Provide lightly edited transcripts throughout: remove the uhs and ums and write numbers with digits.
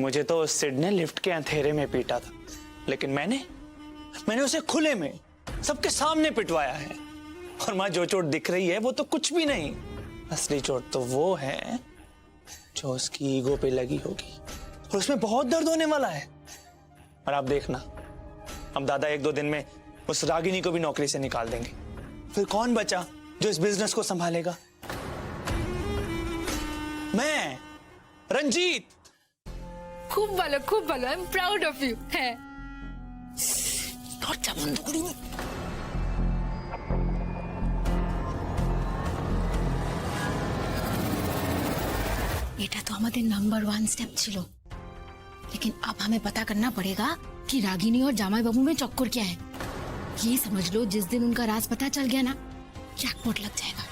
मुझे तो सिड ने लिफ्ट के अंधेरे में पीटा था, लेकिन मैंने उसे खुले में सबके सामने पिटवाया है। और मां, जो चोट दिख रही है वो तो कुछ भी नहीं, असली चोट तो वो है जो उसकी ईगो पे लगी होगी, और उसमें बहुत दर्द होने वाला है। और आप देखना, अब दादा 1-2 दिन में उस रागिनी को भी नौकरी से निकाल देंगे। फिर कौन बचा जो इस बिजनेस को संभालेगा? मैं, रंजीत। खूब भालो, I am proud of you. है এটা তো আমাদের নাম্বার 1 স্টেপ ছিল, लेकिन अब हमें पता करना पड़ेगा कि रागिनी और जामाई बाबू में चक्कर क्या है। ये समझ लो, जिस दिन उनका राज पता चल गया ना, जैकपॉट लग जाएगा।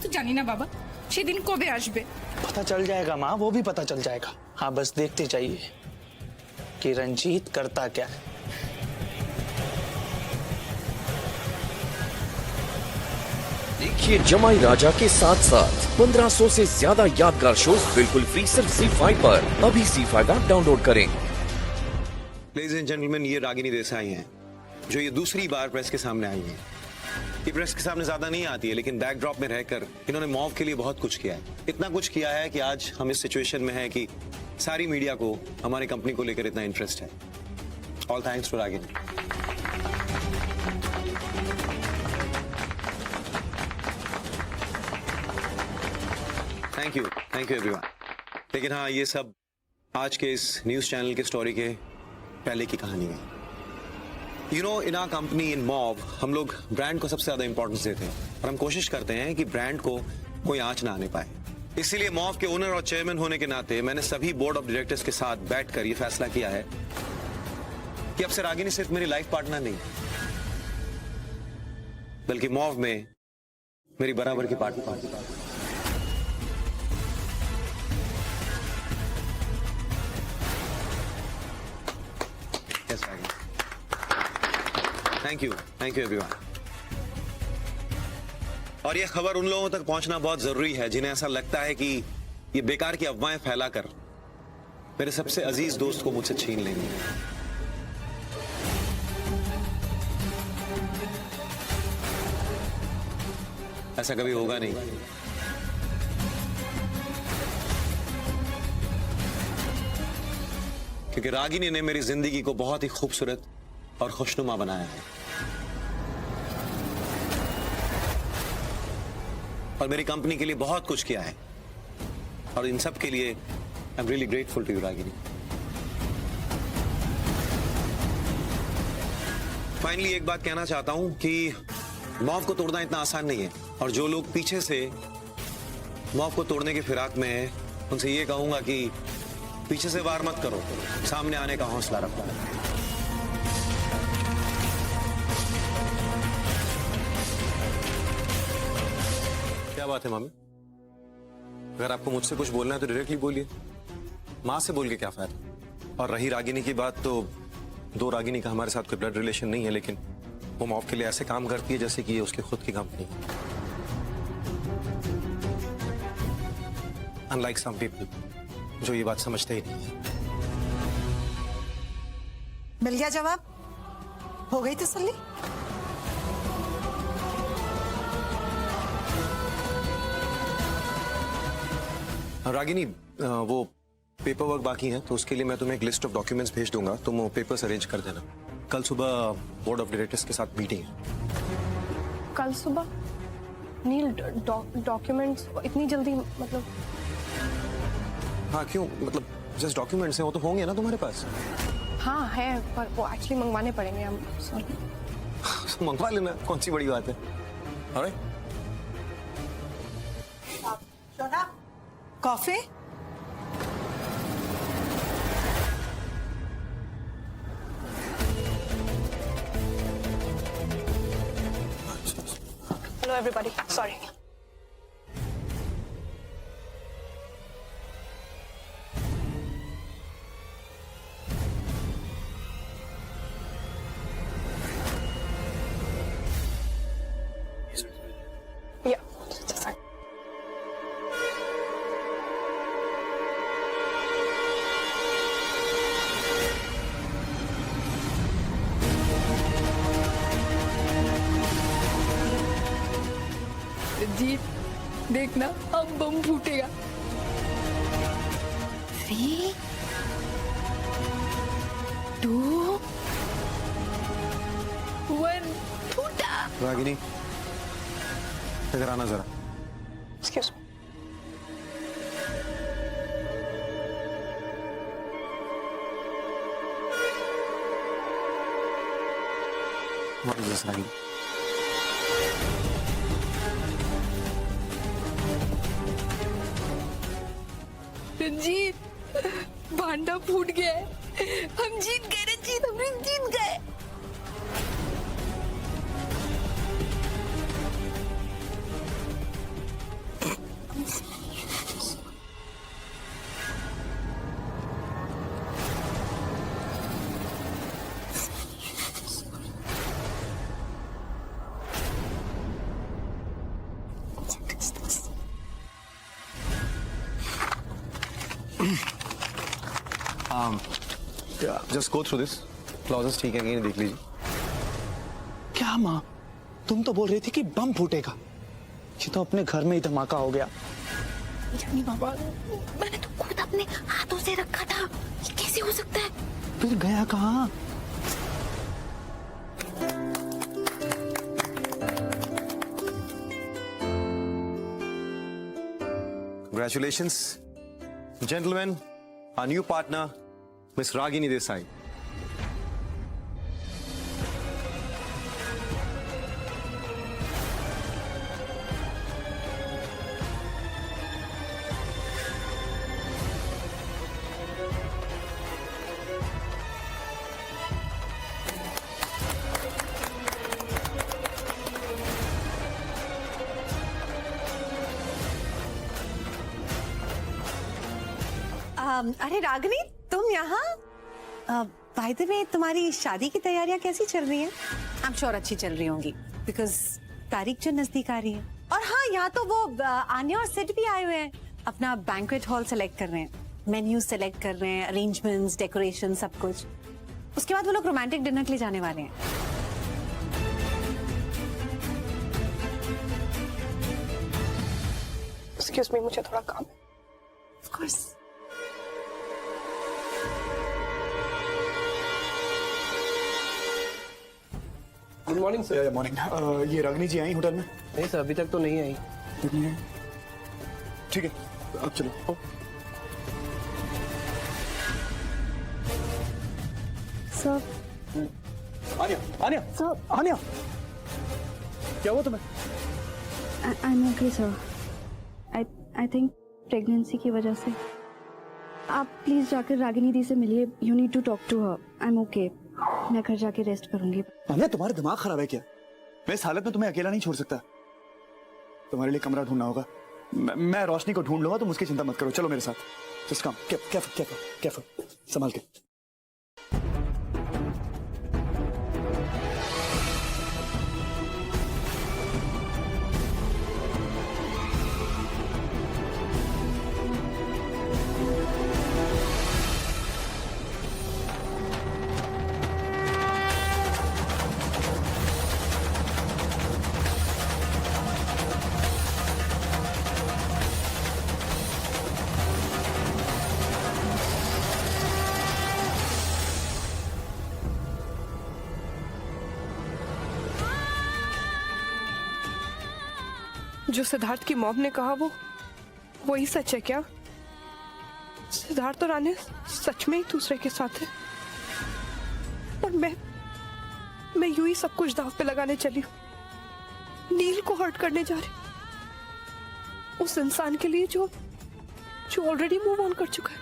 तो जानी ना बाबा, সেদিন কবে আসবে? पता चल जाएगा माँ, वो भी पता चल जाएगा। हाँ, बस देखते जाइए कि रंजीत करता क्या है। देखिए जमाई राजा के साथ साथ 1500 से ज्यादा यादगार शोज बिल्कुल फ्री सिर्फ ZEE5 पर। अभी ZEE5 ऐप डाउनलोड करें। लेडीज एंड जेंटलमैन, ये रागिनी देसाई हैं, जो ये दूसरी बार प्रेस के सामने आई हैं। ये प्रेस के सामने ज्यादा नहीं आती है, लेकिन बैकड्रॉप में रहकर इन्होंने मॉव के लिए बहुत कुछ किया है। इतना कुछ किया है कि आज हम इस सिचुएशन में है कि सारी मीडिया को हमारी कंपनी को लेकर इतना इंटरेस्ट है। All thanks to Ragini. Thank you everyone. लेकिन हाँ, ये सब आज के इस न्यूज चैनल के स्टोरी के पहले की कहानी है। You know, in our company in mauve हम लोग ब्रांड को सबसे ज्यादा इंपॉर्टेंस देते हैं, और हम कोशिश करते हैं कि ब्रांड को कोई आंच ना आने पाए। इसीलिए मॉव के ओनर और चेयरमैन होने के नाते मैंने सभी बोर्ड ऑफ डायरेक्टर्स के साथ बैठकर ये फैसला किया है कि अब से रागिनी सिर्फ मेरी लाइफ पार्टनर नहीं, बल्कि मॉव में मेरी बराबर की पार्टनर। Thank you everyone. और यह खबर उन लोगों तक पहुंचना बहुत जरूरी है जिन्हें ऐसा लगता है कि ये बेकार की अफवाहें फैलाकर मेरे सबसे अजीज दोस्त को मुझसे छीन लेंगे। ऐसा कभी होगा नहीं। क्योंकि रागिनी ने मेरी जिंदगी को बहुत ही खूबसूरत और खुशनुमा बनाया है, और मेरी कंपनी के लिए बहुत कुछ किया है, और इन सब के लिए I am really grateful to you Ragini. Finally एक बात कहना चाहता हूं कि मॉव को तोड़ना इतना आसान नहीं है, और जो लोग पीछे से मॉव को तोड़ने के फिराक में है, उनसे ये कहूंगा कि पीछे से वार मत करो, सामने आने का हौसला रखो। क्या बात है मामी? अगर आपको मुझसे कुछ बोलना है तो डायरेक्टली बोलिए, माँ से बोल के क्या फायदा। और रही रागिनी की बात, तो 2 रागिनी का हमारे साथ कोई ब्लड रिलेशन नहीं है, लेकिन वो मॉव के लिए ऐसे काम करती है जैसे कि ये उसकी खुद की कंपनी है। अनलाइक सम पीपल जो ये बात समझते ही नहीं है। मिल गया जवाब? हो गई तसल्ली? रागिनी, वो पेपर वर्क बाकी है, तो उसके लिए मैं तुम्हें एक लिस्ट ऑफ डॉक्यूमेंट्स भेज दूंगा, तुम वो पेपर्स अरेंज कर देना। कल सुबह बोर्ड ऑफ डायरेक्टर्स के साथ मीटिंग है। कल सुबह? नील, डॉक्यूमेंट्स इतनी जल्दी? मतलब हाँ, क्यों? मतलब जस्ट डॉक्यूमेंट्स हैं, वो तो होंगे ना तुम्हारे पास? हाँ है, पर वो एक्चुअली मंगवाने पड़ेंगे। हम सॉरी। मंगवा लेना, कौन सी बड़ी बात है। Alright. Shona, coffee? Hello everybody, sorry. देखना अब बम फूटेगा। 3, 2, 1 फूटा। रागिनी, इधर आना जरा। Excuse me. What is this, Ragini? Ranjit, भांडा फूट गया है। हम जीत गए रंजीत, हम जीत गए। Just go through this. Clauses ठीक है कि नहीं देख लीजिए। क्या माँ, तुम तो बोल रही थी कि बम फूटेगा। ये तो अपने घर में ही धमाका हो गया। जानी बाबा, मैंने तो खुद अपने हाथों से रखा था। ये कैसे हो सकता है? फिर गया कहाँ? Congratulations, gentlemen, our new partner, Miss Ragini Desai. अरे रागिनी, तुम यहाँ? बाय द वे, तुम्हारी शादी की तैयारियां कैसी चल रही हैं? आई एम श्योर अच्छी चल रही होंगी, बिकॉज तारीख जो नजदीक आ रही है। और हाँ, यहाँ तो वो आन्या और सिड भी आए हुए हैं, अपना बैंक्वेट हॉल सेलेक्ट कर रहे हैं, मेन्यू सेलेक्ट कर रहे हैं, अरेंजमेंट्स, डेकोरेशन, सब कुछ। उसके बाद वो लोग रोमांटिक डिनर के लिए जाने वाले हैं। एक्सक्यूज मी, मुझे थोड़ा काम है। Of course. Good morning sir. Morning. ये रागिनी जी आई होटल में? नहीं सर, अभी तक तो नहीं आई। ठीक है, अब चलो। सर, आन्या, आन्या, सर, आन्या, क्या हुआ तुम्हें? आई am okay sir. I think pregnancy की वजह से। आप प्लीज जाकर रागिनी दी से मिलिए। You need to talk to her. I am okay. मैं घर जाके रेस्ट करूंगी। आन्या, तुम्हारा दिमाग खराब है क्या? मैं इस हालत में तुम्हें अकेला नहीं छोड़ सकता। तुम्हारे लिए कमरा ढूंढना होगा। मैं रोशनी को ढूंढ लूंगा, तुम उसकी चिंता मत करो। चलो मेरे साथ। Just come. केयरफुल, संभाल के। जो सिद्धार्थ की मॉम ने कहा वो वही सच है क्या? सिद्धार्थ और आन्या सच में ही दूसरे के साथ है, और मैं यूं ही सब कुछ दांव पे लगाने चली हूं, नील को हर्ट करने जा रही, उस इंसान के लिए जो ऑलरेडी मूव ऑन कर चुका है।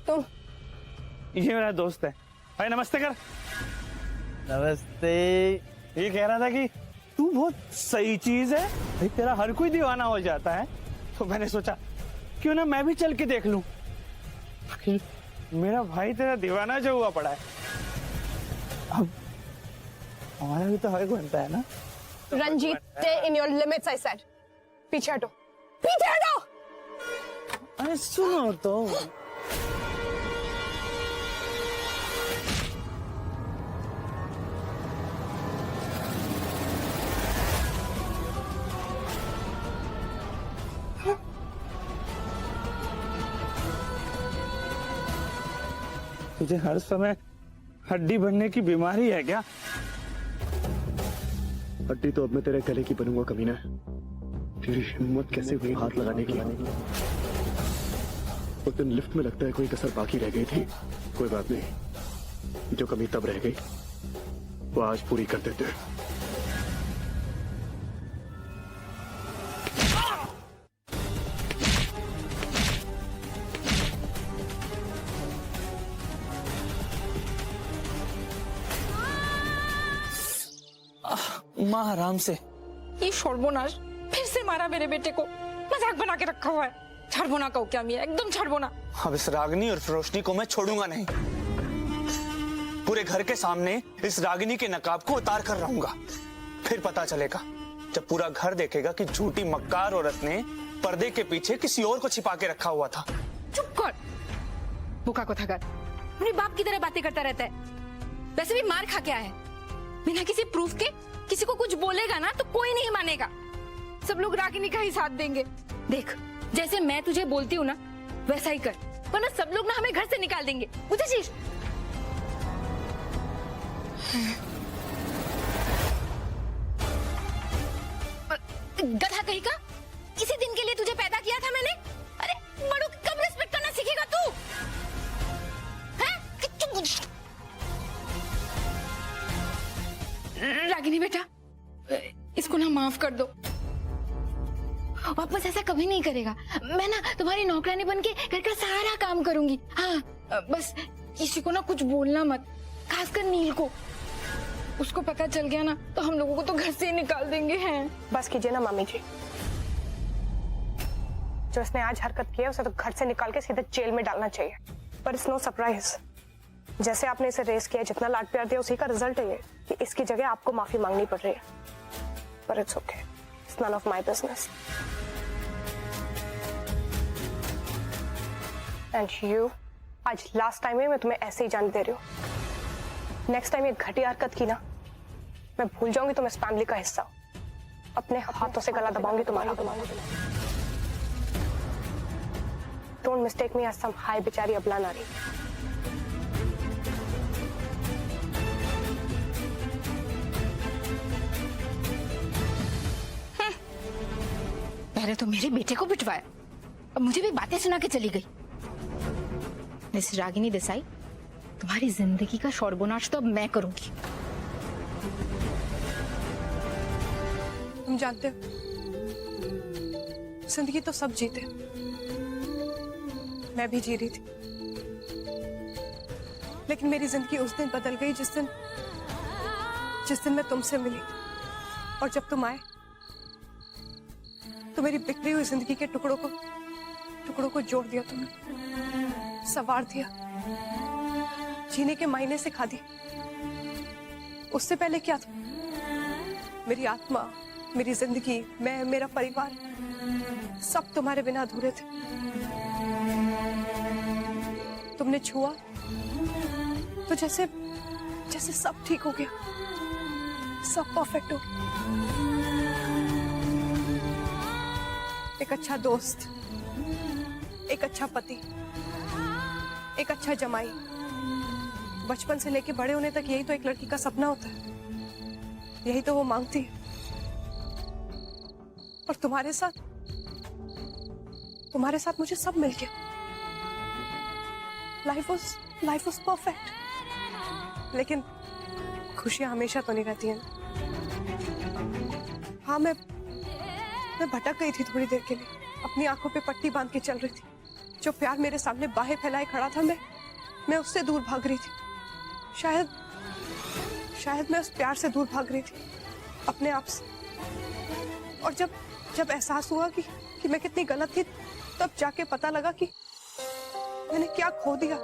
तो ये मेरा दोस्त है भाई, नमस्ते कर। नमस्ते। ये कह रहा था कि तू बहुत सही चीज है भाई, तेरा हर कोई दीवाना हो जाता है, तो मैंने सोचा क्यों ना मैं भी चल के देख लूं। मेरा भाई तेरा दीवाना जो हुआ पड़ा है, अब हमारा भी तो हक बनता है ना। Ranjit, stay in your limits, I said. पीछे हटो, पीछे हटो। अरे सुनो तो, तुझे हर समय हड्डी बनने की बीमारी है क्या? हड्डी तो अब मैं तेरे गले की बनूंगा कमीना। तेरी हिम्मत कैसे हुई हाथ लगाने की? उस दिन लिफ्ट में लगता है कोई कसर बाकी रह गई थी। कोई बात नहीं, जो कमी तब रह गई वो आज पूरी कर देते हैं। माँ आराम से। ये शोरबोनाश फिर से मारा मेरे बेटे को। मजाक बना के रखा हुआ है। छड़बोना का क्या मिया, एकदम छड़बोना। अब इस रागिनी और रोशनी को मैं छोड़ूंगा नहीं। पूरे घर के सामने इस रागिनी के नकाब को उतार कर रहूंगा। फिर पता चलेगा जब पूरा घर देखेगा कि झूठी मक्कार औरत ने पर्दे के पीछे किसी और को छिपा के रखा हुआ था। चुप कर, बुका को थकर अपने बाप की तरह बातें करता रहता है। वैसे भी मार खा के आया है। बिना किसी प्रूफ के किसी को कुछ बोलेगा ना तो कोई नहीं मानेगा। सब लोग रागिनी का ही साथ देंगे। देख, जैसे मैं तुझे बोलती हूँ ना वैसा ही कर, वरना सब लोग ना हमें घर से निकाल देंगे। मुझे चीज गधा कहीं का, इसी दिन के लिए तुझे पैदा किया था मैंने। अरे बड़ों की कब रिस्पेक्ट करना सीखेगा तू? रागिनी बेटा, इसको ना माफ कर दो। वापस ऐसा कभी नहीं करेगा। मैं ना तुम्हारी नौकरानी बन के घर का सारा काम करूंगी। हाँ, बस किसी को ना कुछ बोलना मत, खासकर नील को। उसको पता चल गया ना तो हम लोगों को तो घर से ही निकाल देंगे। हैं बस कीजिए ना मामी जी। जो इसने आज हरकत की है उसे तो घर से निकाल के सीधे जेल में डालना चाहिए। पर इट्स नो सरप्राइज, जैसे आपने इसे रेस किया, जितना लाड प्यार दिया, उसी का रिजल्ट है ये कि इसकी जगह आपको माफी मांगनी पड़ रही है। पर it's okay, it's none of my business. And you, आज लास्ट टाइम है, मैं तुम्हें ऐसे ही जाने दे रही हूँ। नेक्स्ट टाइम ये घटिया हरकत की ना, मैं भूल जाऊंगी तुम इस फैमिली का हिस्सा हो। अपने हाथों से गला दबाऊंगी तुम्हारा। Don't mistake me as some हाई बेचारी अबला नारी। पहले तो मेरे बेटे को पिटवाया, अब मुझे भी बातें सुना के चली गई। मिस रागिनी देसाई, तुम्हारी जिंदगी का शोरबोनाश तो अब मैं करूंगी। तुम जानते हो, जिंदगी तो सब जीते, मैं भी जी रही थी। लेकिन मेरी जिंदगी उस दिन बदल गई जिस दिन मैं तुमसे मिली। और जब तुम आए तो मेरी बिखरी हुई जिंदगी के टुकड़ों को जोड़ दिया तुमने, संवार दिया, जीने के मायने सिखा दिए। उससे पहले क्या था? मेरी आत्मा, मेरी जिंदगी, मैं, मेरा परिवार, सब तुम्हारे बिना अधूरे थे। तुमने छुआ तो जैसे सब ठीक हो गया, सब परफेक्ट हो गया। एक अच्छा दोस्त, एक अच्छा पति, एक अच्छा जमाई। बचपन से लेके बड़े होने तक यही तो एक लड़की का सपना होता है, यही तो वो मांगती है। और तुम्हारे साथ मुझे सब मिल गया। Life was perfect. लेकिन खुशियां हमेशा तो नहीं रहती हैं। हाँ, मैं भटक गई थी थोड़ी देर के लिए, अपनी आंखों पे पट्टी बांध के चल रही थी। जो प्यार मेरे सामने बाहें फैलाए खड़ा था, मैं उससे दूर भाग रही थी। शायद मैं उस प्यार से दूर भाग रही थी, अपने आप से। और जब एहसास हुआ कि मैं कितनी गलत थी, तब जाके पता लगा कि मैंने क्या खो दिया,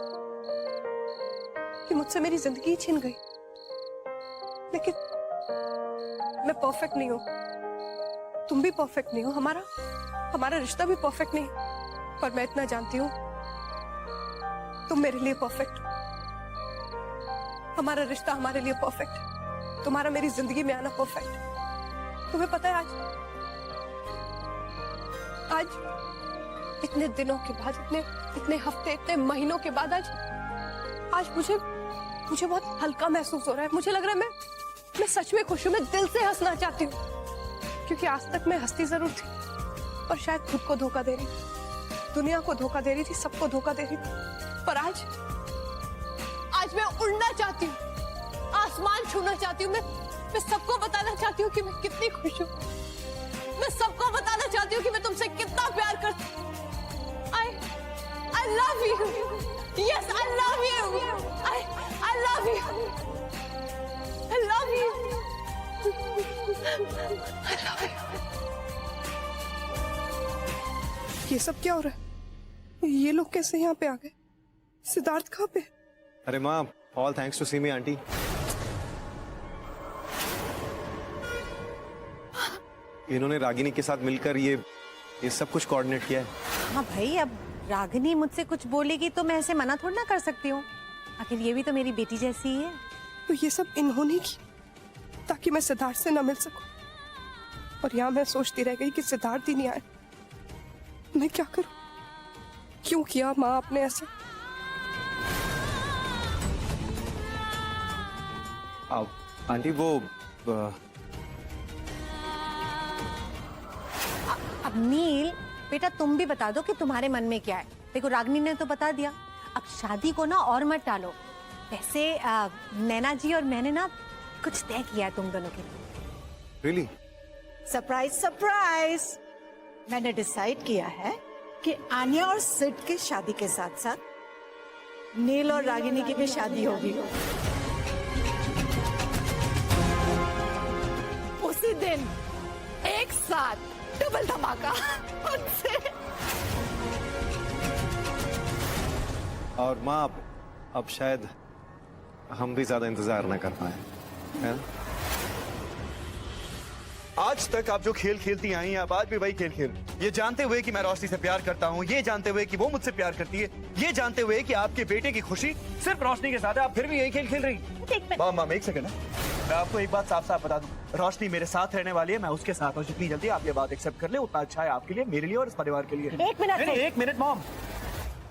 कि मुझसे मेरी जिंदगी छीन गई। लेकिन मैं परफेक्ट नहीं हूं, तुम भी परफेक्ट नहीं हो, हमारा रिश्ता भी परफेक्ट नहीं। पर मैं इतना जानती हूं, तुम मेरे लिए परफेक्ट हो, हमारा रिश्ता हमारे लिए परफेक्ट, तुम्हारा मेरी जिंदगी में आना परफेक्ट। तुम्हें पता है, आज इतने दिनों के बाद, इतने हफ्ते, इतने महीनों के बाद आज मुझे बहुत हल्का महसूस हो रहा है। मुझे लग रहा है मैं सच में खुश हूँ। मैं दिल से हंसना चाहती हूँ, क्योंकि आज तक मैं हंसती जरूर थी, पर शायद खुद को धोखा दे रही थी, दुनिया को धोखा दे रही थी, सबको धोखा दे रही थी। पर आज मैं उड़ना चाहती हूँ, आसमान छूना चाहती हूँ। मैं सबको बताना चाहती हूँ कि मैं कितनी खुश हूँ। मैं सबको बताना चाहती हूँ कि मैं तुमसे कितना प्यार करती हूँ। I love you. Yes, I love you. I love you. I love you. I love you. ये सब क्या हो रहा है? ये लोग कैसे यहाँ पे आ गए? सिद्धार्थ कहाँ पे? अरे माँ, all thanks to Seemi aunty. इन्होंने रागिनी के साथ मिलकर ये सब कुछ कोऑर्डिनेट किया है। हाँ भाई, अब रागिनी मुझसे कुछ बोलेगी तो मैं ऐसे मना थोड़ा ना कर सकती हूँ। आखिर ये भी तो मेरी बेटी जैसी ही है। तो ये सब इन्होंने की ताकि मैं सिद्धार्थ से न मिल सकूं। और यहाँ मैं सोचती रह गई कि सिद्धार्थ ही नहीं आए। मैं क्या करूं? क्यों किया माँ आपने ऐसा? आंटी वो अब नील बेटा, तुम भी बता दो कि तुम्हारे मन में क्या है। देखो, रागिनी ने तो बता दिया, अब शादी को ना और मत टालो। वैसे नैना जी और मैंने ना कुछ तय किया है तुम दोनों के लिए। रियली? सरप्राइज सरप्राइज, मैंने डिसाइड किया है कि आन्या और सिड की शादी के साथ साथ नील और रागिनी की भी शादी होगी। उसी दिन एक साथ डबल धमाका उनसे। और माँ, अब शायद हम भी ज्यादा इंतजार न कर पाए, है ना? आज तक आप जो खेल खेलती आई हैं, आप आज भी वही खेल खेल, ये जानते हुए कि मैं रोशनी से प्यार करता हूँ, ये जानते हुए कि वो मुझसे प्यार करती है, ये जानते हुए कि आपके बेटे की खुशी सिर्फ रोशनी के साथ है, आप फिर भी यही खेल खेल रही। माम, एक सेकंड, मैं आपको एक बात साफ साफ बता दूं, रोशनी मेरे साथ रहने वाली है, मैं उसके साथ हूँ। जितनी जल्दी आप ये बात एक्सेप्ट कर ले उतना अच्छा है आपके लिए, मेरे लिए और इस परिवार के लिए। एक मिनट मॉम,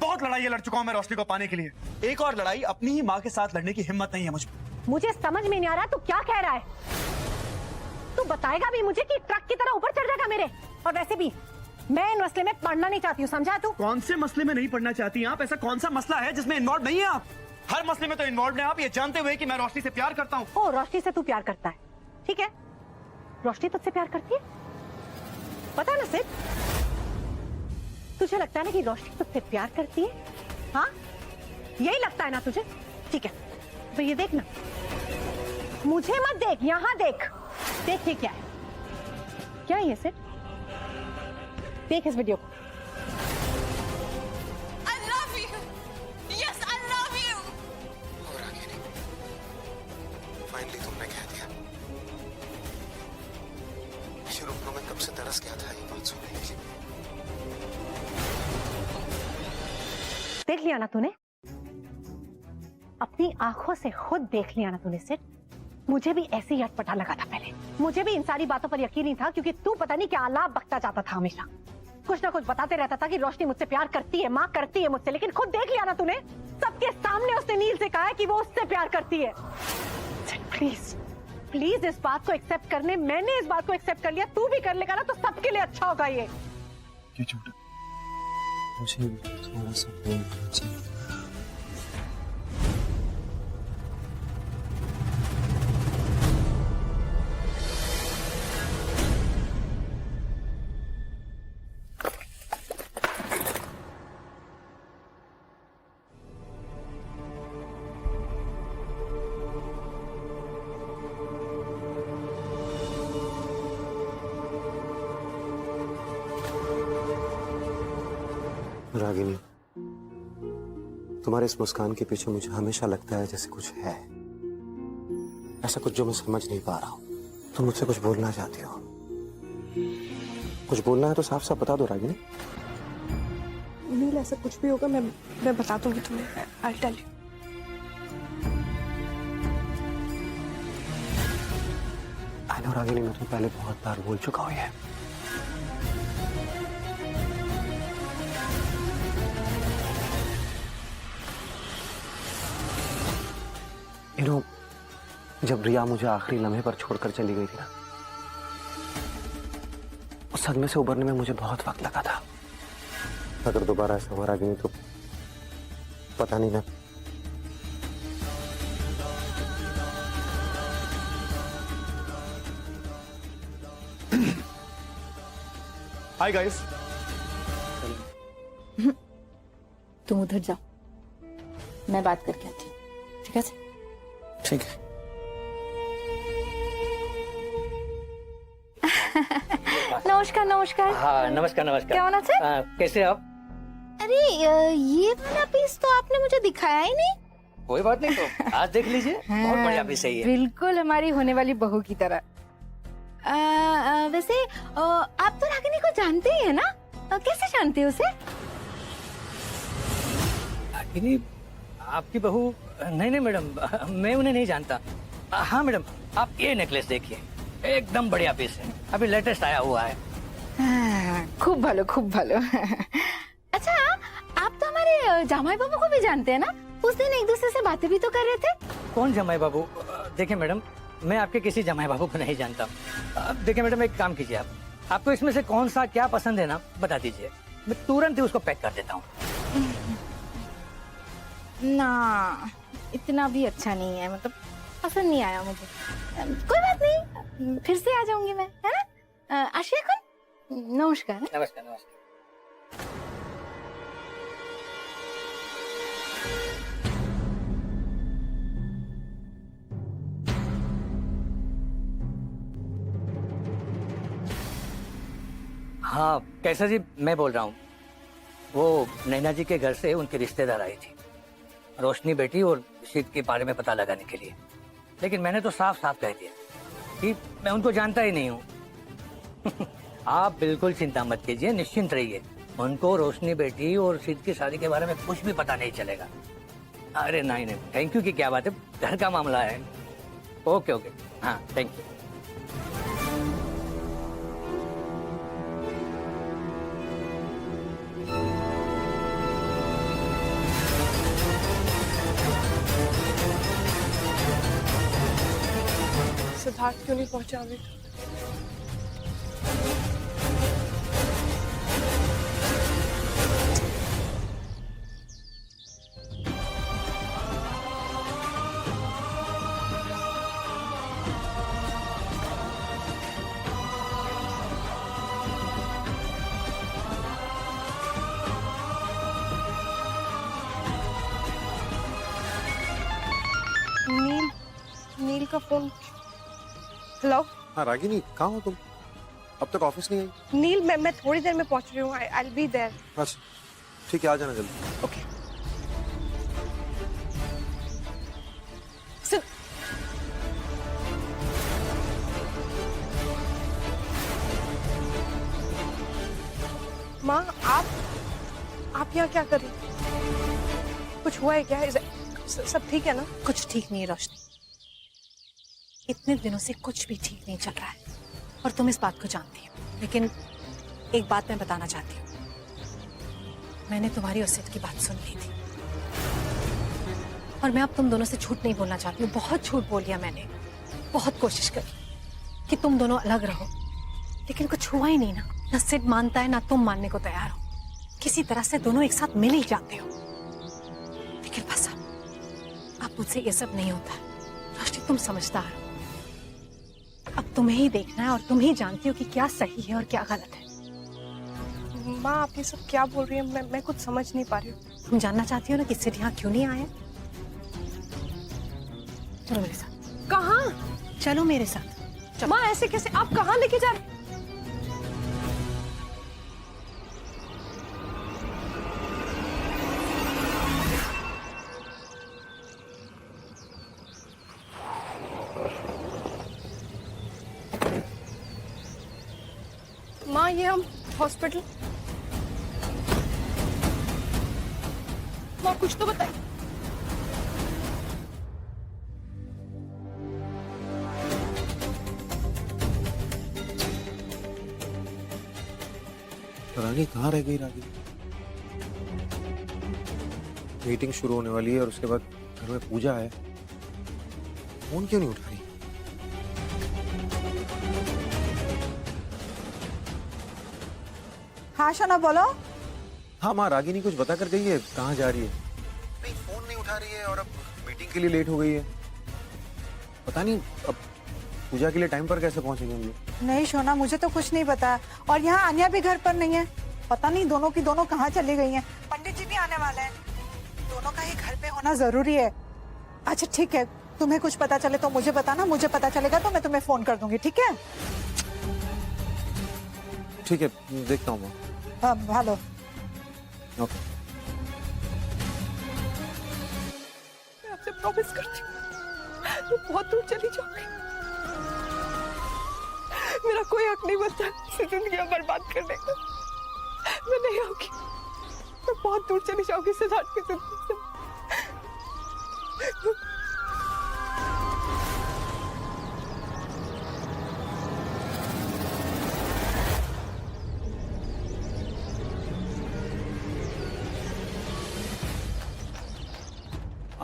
बहुत लड़ाई लड़ चुका हूँ मैं रोशनी को पाने के लिए। एक और लड़ाई अपनी ही माँ के साथ लड़ने की हिम्मत नहीं है मुझ में। मुझे समझ में नहीं आ रहा तू क्या कह रहा है। तू बताएगा भी मुझे कि ट्रक की तरह ऊपर चढ़ जाएगा मेरे? और वैसे भी मैं इन मसले में पढ़ना नहीं चाहती हूँ, समझा तू? कौन से मसले में नहीं पढ़ना चाहती आप? ऐसा कौन सा मसला है जिसमें इन्वॉल्व नहीं है आप? हर मसले में तो इन्वॉल्व है आप, ये जानते हुए कि मैं रोशनी से प्यार करता हूँ। ओ, रोशनी से तू प्यार करता है, ठीक है। रोशनी तुझसे प्यार करती है, पता है ना सिर्फ? तुझे लगता है ना कि रोशनी तुझसे प्यार करती है? हाँ, यही लगता है ना तुझे? ठीक है, तो ये देख ना, मुझे मत देख, यहाँ देख। देख ये क्या है, क्या है ये सिर्फ? देख इस वीडियो को। I love you. Yes, I love you. Finally तुमने कह दिया। शुरू में मैं कब से तरस गया था ये बात सुनने के लिए। देख लिया ना तूने, अपनी आंखों से खुद देख लिया ना तूने सिर्फ। मुझे भी ऐसे ही अटपटा लगा था पहले, मुझे भी इन सारी बातों पर यकीन नहीं था, क्योंकि तू पता नहीं क्या आलाप बकता जाता था हमेशा। कुछ ना कुछ बताते रहता था कि रोशनी मुझसे प्यार करती है, माँ करती है मुझसे, लेकिन खुद देख लिया ना तूने, सबके सामने उसने नील से कहा है कि वो उससे प्यार करती है। प्लीज प्लीज इस बात को एक्सेप्ट करने, मैंने इस बात को एक्सेप्ट कर लिया, तू भी कर लेगा ना तो सबके लिए अच्छा होगा। ये छोटा, मुझे थोड़ा सा बोलना चाहिए। रागिनी, तुम्हारे इस मुस्कान के पीछे मुझे हमेशा लगता है जैसे कुछ है, ऐसा कुछ जो मैं समझ नहीं पा रहा हूं। तुम मुझसे कुछ बोलना चाहती हो, कुछ बोलना है तो साफ साफ बता दो रागिनी। नील, ऐसा कुछ भी होगा मैं बता दूंगी तुम्हें। I'll tell you. I know Ragini, मैं तो पहले बहुत बार बोल चुका हूं ये। यू नो, जब रिया मुझे आखिरी लम्हे पर छोड़कर चली गई थी ना, उस सदमे से उबरने में मुझे बहुत वक्त लगा था। अगर दोबारा ऐसा हो रागिनी तो पता नहीं मैं हाय गाइस। तुम उधर जाओ, मैं बात करके आती हूँ, ठीक है? ठीक है। नमस्कार नमस्कार। हाँ नमस्कार नमस्कार। क्या होना चाहिए? कैसे आप? अरे ये वाला पीस तो आपने मुझे दिखाया ही नहीं। कोई बात नहीं, तो आज देख लीजिए। बहुत बढ़िया पीस है ये। बिल्कुल हमारी होने वाली बहू की तरह। वैसे आप तो रागिनी को जानते ही है ना? कैसे जानते हो उसे? रागिनी आपकी बहू? नहीं नहीं मैडम, मैं उन्हें नहीं जानता। हाँ मैडम, आप ये नेकलेस देखिए, एकदम बढ़िया पीस है, अभी लेटेस्ट आया हुआ है। खूब भालो खूब भालो। अच्छा, आप तो हमारे जामाई बाबू को भी जानते हैं ना? उस दिन एक दूसरे से बातें भी तो कर रहे थे। कौन जमाई बाबू? देखिए मैडम, मैं आपके किसी जमाई बाबू को नहीं जानता। देखिए मैडम, एक काम कीजिए, आप आपको इसमें से कौन सा क्या पसंद है ना, बता दीजिए, मैं तुरंत ही उसको पैक कर देता हूँ। ना, इतना भी अच्छा नहीं है, मतलब पसंद नहीं आया मुझे। कोई बात नहीं, फिर से आ जाऊंगी मैं, है ना? आशिया कौन? नमस्कार। नमस्कार नमस्कार। हाँ कैसा जी, मैं बोल रहा हूँ। वो नैना जी के घर से उनकी रिश्तेदार आई थी, रोशनी बेटी और शीत के बारे में पता लगाने के लिए, लेकिन मैंने तो साफ साफ कह दिया कि मैं उनको जानता ही नहीं हूँ। आप बिल्कुल चिंता मत कीजिए, निश्चिंत रहिए, उनको रोशनी बेटी और शीत की शादी के बारे में कुछ भी पता नहीं चलेगा। अरे नहीं नहीं, थैंक यू की क्या बात है, घर का मामला है। ओके ओके, हाँ थैंक यू। सिद्धार्थ क्यों नहीं पहुंचा अभी? नील का फोन। हेलो। हाँ रागिनी, कहाँ हो तुम? अब तक ऑफिस नहीं आई? नील, मैं थोड़ी देर में पहुंच रही हूँ। I will be there. अच्छा ठीक है, आ जाना जल्दी। ओके। सुन, माँ, आप यहाँ क्या कर रही? कुछ हुआ है क्या? सब ठीक है ना? कुछ ठीक नहीं है रोशनी, इतने दिनों से कुछ भी ठीक नहीं चल रहा है और तुम इस बात को जानती हो। लेकिन एक बात मैं बताना चाहती हूँ, मैंने तुम्हारी और सिद्ध की बात सुन ली थी और मैं अब तुम दोनों से झूठ नहीं बोलना चाहती हूँ। बहुत झूठ बोल लिया मैंने, बहुत कोशिश करी कि तुम दोनों अलग रहो, लेकिन कुछ हुआ ही नहीं ना। ना सिद्ध मानता है, ना तुम मानने को तैयार हो। किसी तरह से दोनों एक साथ मिल ही जाते हो, लेकिन बस अब मुझसे ये सब नहीं होता है। रोशनी, तुम समझदार हो, अब तुम्हें ही देखना है और तुम ही जानती हो कि क्या सही है और क्या गलत है। माँ, आप ये सब क्या बोल रही हैं? मैं कुछ समझ नहीं पा रही हूँ। तुम जानना चाहती हो ना कि सिद्ध यहाँ क्यों नहीं आया? चलो मेरे साथ। कहाँ? चलो मेरे साथ। माँ, ऐसे कैसे? आप कहाँ लेके जा रहे? माँ, ये हम हॉस्पिटल। माँ, कुछ तो बताइए। रानी कहाँ रह गई? रानी, मीटिंग शुरू होने वाली है और उसके बाद घर में पूजा है, फोन क्यों नहीं उठा रही? हाँ शोना बोलो। हाँ माँ, रागिनी कुछ बता कर गई है कहाँ जा रही है? नहीं, फोन नहीं उठा रही है और अब मीटिंग के लिए लेट हो गई है। पता नहीं अब पूजा के लिए टाइम पर कैसे पहुंचेंगे हम लोग। नहीं शोना, मुझे तो कुछ नहीं पता। और यहाँ आन्या भी घर पर नहीं है। पता नहीं दोनों की दोनों कहाँ चली गई हैं। पंडित जी भी आने वाले हैं। दोनों का ही घर पे होना जरूरी है। अच्छा ठीक है, तुम्हें कुछ पता चले तो मुझे बताना, मुझे पता चलेगा तो मैं तुम्हें फोन कर दूंगी, ठीक है? ठीक है, देखता हूँ। हाँ भालो। ओके। मैं आपसे प्रॉमिस करती हूँ, मैं बहुत दूर चली जाऊंगी। मेरा कोई हक नहीं बनता जिंदगी बर्बाद करने का। मैं नहीं आऊंगी, मैं बहुत दूर चली जाऊंगी सिद्धार्थ की जिंदगी से।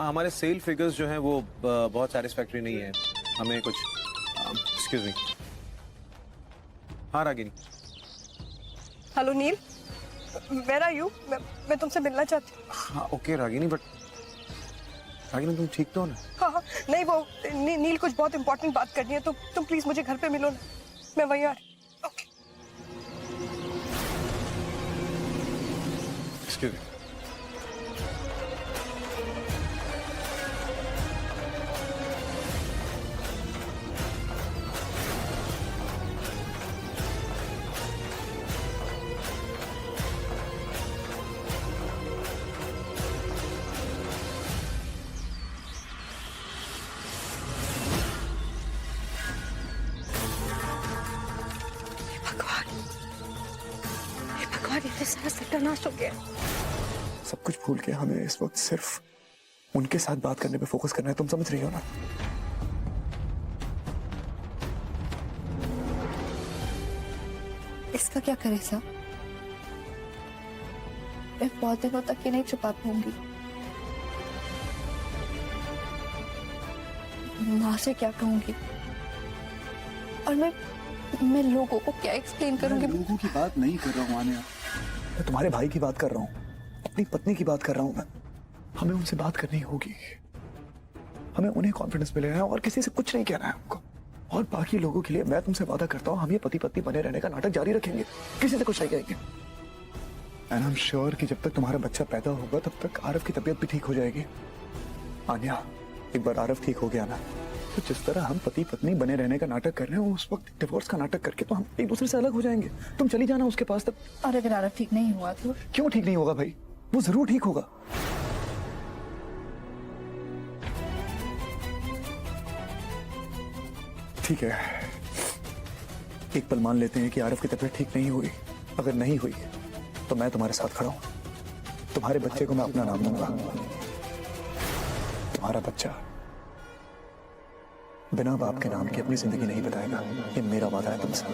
हमारे सेल फिगर्स जो हैं वो बहुत सैटिस्फैक्टरी नहीं है। हमें कुछ एक्सक्यूज मी। हाँ Ragini. Hello Neel, where are you? मैं तुमसे मिलना चाहती हूँ। हाँ ओके रागिनी, बट रागिनी तुम ठीक तो हो ना? हाँ नहीं, वो नील कुछ बहुत इंपॉर्टेंट बात करनी है, तो तुम प्लीज मुझे घर पे मिलो ना, मैं वहीं आ रही। ओके। Excuse me. भगवान, इतने सारा सत्यानाश हो गया। सब कुछ भूल के हमें इस वक्त सिर्फ उनके साथ बात करने पे फोकस करना है। तुम समझ रही हो ना? इसका क्या करें सर? मैं बहुत दिनों तक ये नहीं छुपा पाऊंगी। माँ से क्या कहूंगी? और मैं लोगों को क्या एक्सप्लेन करूंगी? मैं लोगों की बात नहीं कर रहा हूँ आन्या, मैं तुम्हारे भाई की बात कर रहा हूँ, अपनी पत्नी की बात कर रहा हूँ मैं। हमें उनसे बात करनी होगी, हमें उन्हें कॉन्फिडेंस में लेना है और किसी से कुछ नहीं कहना है हमको। और बाकी लोगों के लिए मैं तुमसे वादा करता हूँ, हम ये पति पत्नी बने रहने का नाटक जारी रखेंगे, किसी से कुछ नहीं कहेंगे। एंड आई एम श्योर कि जब तक तुम्हारा बच्चा पैदा होगा तब तक आरव की तबीयत भी ठीक हो जाएगी। आन्या, एक बार आरव ठीक हो गया ना, तो जिस तरह हम पति पत्नी बने रहने का नाटक कर रहे हैं, उस वक्त डिवोर्स का नाटक करके तो हम एक दूसरे से अलग हो जाएंगे। तुम चली जाना उसके पास तक। और अगर आरव ठीक नहीं हुआ तो? क्यों ठीक नहीं होगा भाई? वो जरूर ठीक होगा। ठीक है, एक पल मान लेते हैं कि आरव की तबीयत ठीक नहीं हुई। अगर नहीं हुई तो मैं तुम्हारे साथ खड़ा हूं। तुम्हारे बच्चे को मैं अपना नाम दूंगा। तुम्हारा बच्चा बिना बाप के नाम की अपनी जिंदगी नहीं बताएगा, ये मेरा वादा है तुमसे।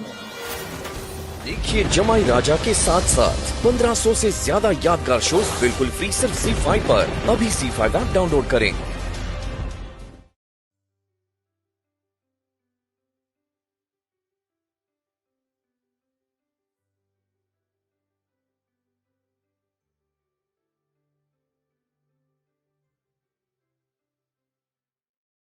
देखिए जमाई राजा के साथ साथ 1500 से ज्यादा यादगार शोज बिल्कुल फ्री सिर्फ ZEE5 पर। अभी ZEE5 ऐप डाउनलोड करें।